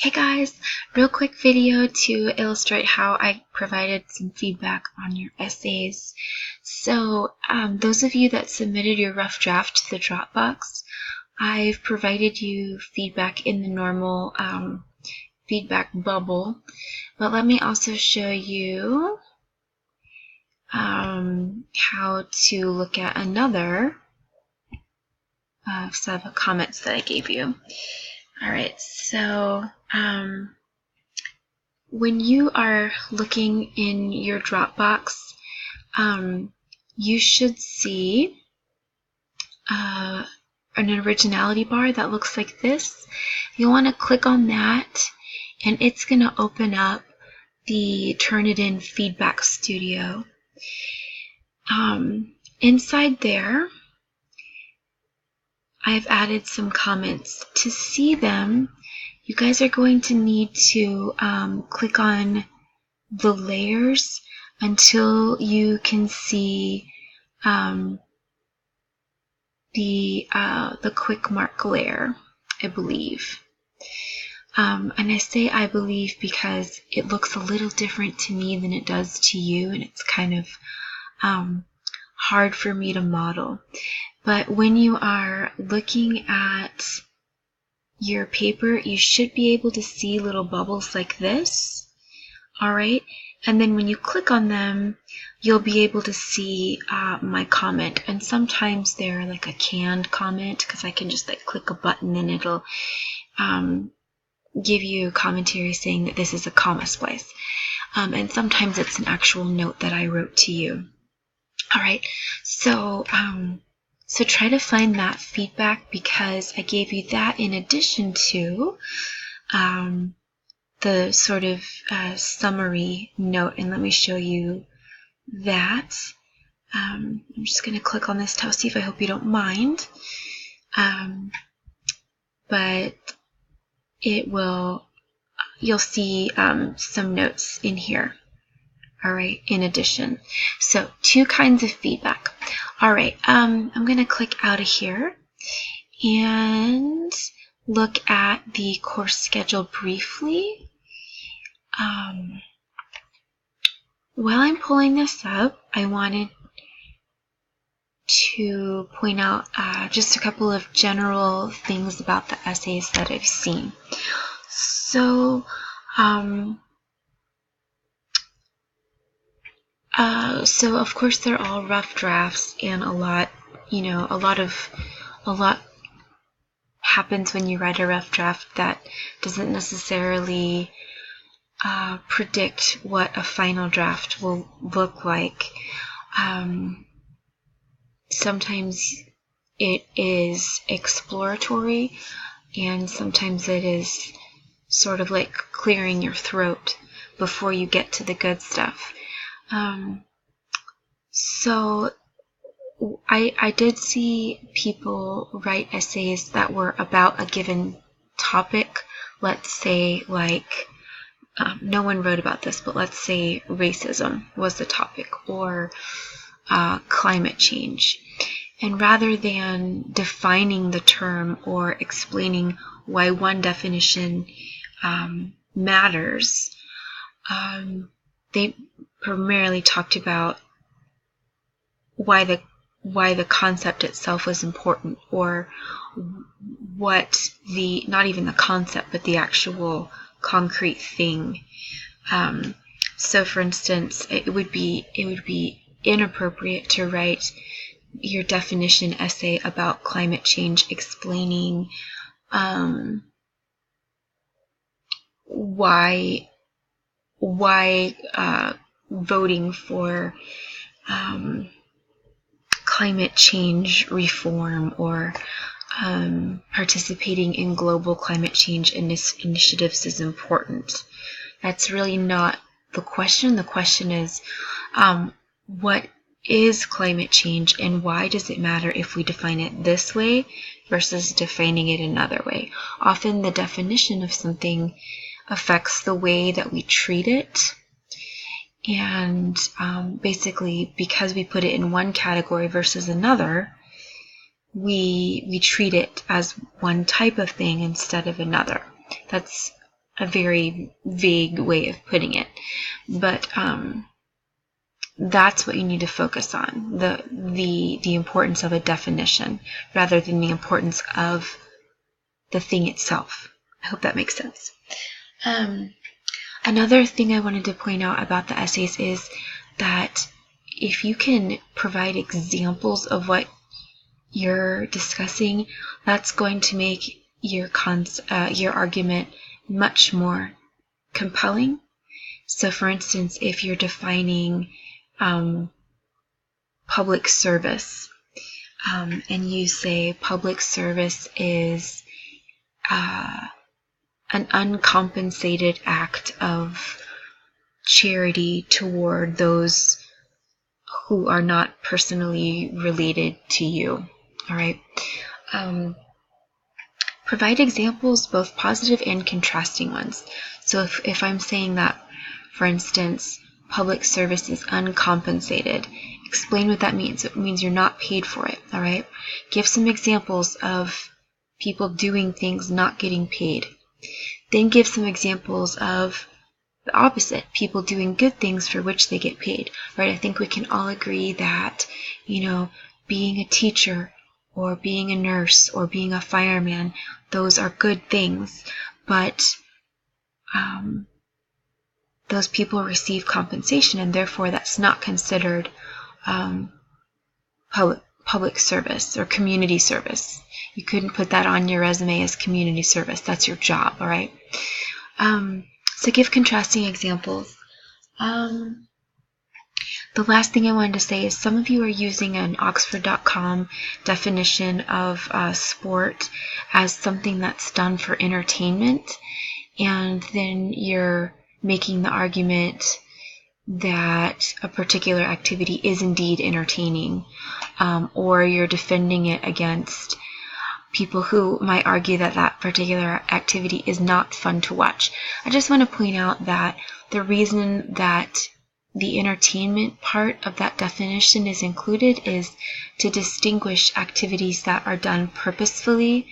Hey guys, real quick video to illustrate how I provided some feedback on your essays. So those of you that submitted your rough draft to the Dropbox, I've provided you feedback in the normal feedback bubble, but let me also show you how to look at another set of comments that I gave you. Alright, so when you are looking in your Dropbox, you should see an originality bar that looks like this. You'll want to click on that, and it's going to open up the Turnitin Feedback Studio. Inside there, I've added some comments. To see them, you guys are going to need to click on the layers until you can see the quick mark layer, I believe. And I say I believe because it looks a little different to me than it does to you, and it's kind of hard for me to model. But when you are looking at your paper, you should be able to see little bubbles like this. Alright, and then when you click on them, you'll be able to see my comment. And sometimes they're like a canned comment, because I can just like click a button and it'll give you commentary saying that this is a comma splice. And sometimes it's an actual note that I wrote to you. Alright, so try to find that feedback, because I gave you that in addition to the sort of summary note. And let me show you that. I'm just going to click on this Tauseef. I hope you don't mind. But it will, you'll see some notes in here. Alright, in addition. So, two kinds of feedback. Alright, I'm going to click out of here and look at the course schedule briefly. While I'm pulling this up, I wanted to point out just a couple of general things about the essays that I've seen. So, so of course they're all rough drafts, and a lot happens when you write a rough draft that doesn't necessarily predict what a final draft will look like. Sometimes it is exploratory, and sometimes it is sort of like clearing your throat before you get to the good stuff. So I did see people write essays that were about a given topic. Let's say, like, no one wrote about this, but let's say racism was the topic, or climate change. And rather than defining the term or explaining why one definition matters, they primarily talked about why the concept itself was important, or what not even the concept, but the actual concrete thing. So for instance, it would be inappropriate to write your definition essay about climate change explaining why voting for climate change reform, or participating in global climate change initiatives is important. That's really not the question. The question is, what is climate change, and why does it matter if we define it this way versus defining it another way? Often the definition of something affects the way that we treat it. And basically, because we put it in one category versus another, we treat it as one type of thing instead of another. That's a very vague way of putting it. But that's what you need to focus on, the importance of a definition rather than the importance of the thing itself. I hope that makes sense. Another thing I wanted to point out about the essays is that if you can provide examples of what you're discussing, that's going to make your argument much more compelling. So, for instance, if you're defining public service, and you say public service is an uncompensated act of charity toward those who are not personally related to you. All right. Provide examples, both positive and contrasting ones. So if I'm saying that, for instance, public service is uncompensated, explain what that means. It means you're not paid for it. All right. Give some examples of people doing things not getting paid. Then give some examples of the opposite, people doing good things for which they get paid, right? I think we can all agree that, being a teacher or being a nurse or being a fireman, those are good things, but those people receive compensation, and therefore that's not considered public service or community service. You couldn't put that on your resume as community service. That's your job, all right? So give contrasting examples. The last thing I wanted to say is some of you are using an Oxford.com definition of sport as something that's done for entertainment, and then you're making the argument that a particular activity is indeed entertaining, or you're defending it against people who might argue that that particular activity is not fun to watch. I just want to point out that the reason that the entertainment part of that definition is included is to distinguish activities that are done purposefully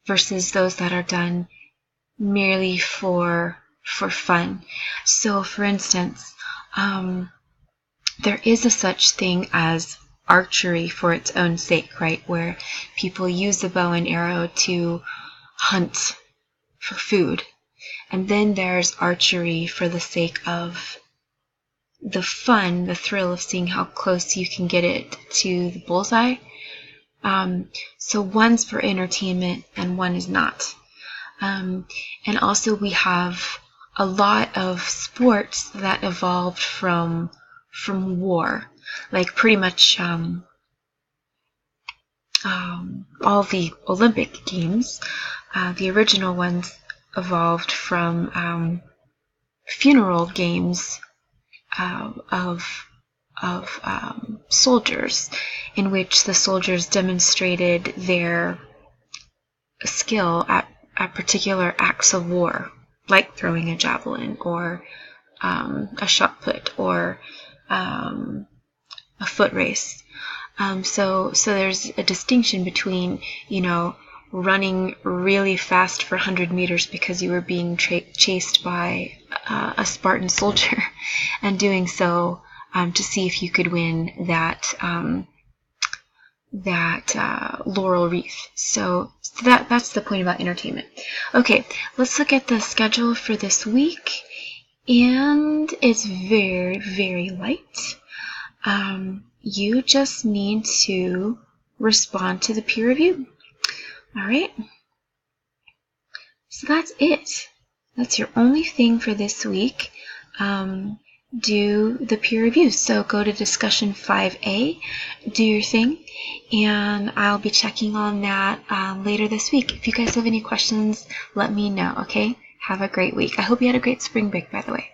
versus those that are done merely for fun. So, for instance, there is a such thing as archery for its own sake, right? Where people use the bow and arrow to hunt for food. And then there's archery for the sake of the fun, the thrill of seeing how close you can get it to the bullseye. So one's for entertainment and one is not. And also we have a lot of sports that evolved from war. Like pretty much all the Olympic Games, the original ones evolved from funeral games of soldiers, in which the soldiers demonstrated their skill at particular acts of war, like throwing a javelin or a shot put or a foot race. So there's a distinction between, running really fast for 100 meters because you were being chased by a Spartan soldier and doing so to see if you could win that laurel wreath. So that's the point about entertainment. Okay, let's look at the schedule for this week. And it's very, very light. You just need to respond to the peer review. All right. So that's it. That's your only thing for this week. Do the peer review. So go to discussion 5A, do your thing, and I'll be checking on that later this week. If you guys have any questions, let me know, okay? Have a great week. I hope you had a great spring break, by the way.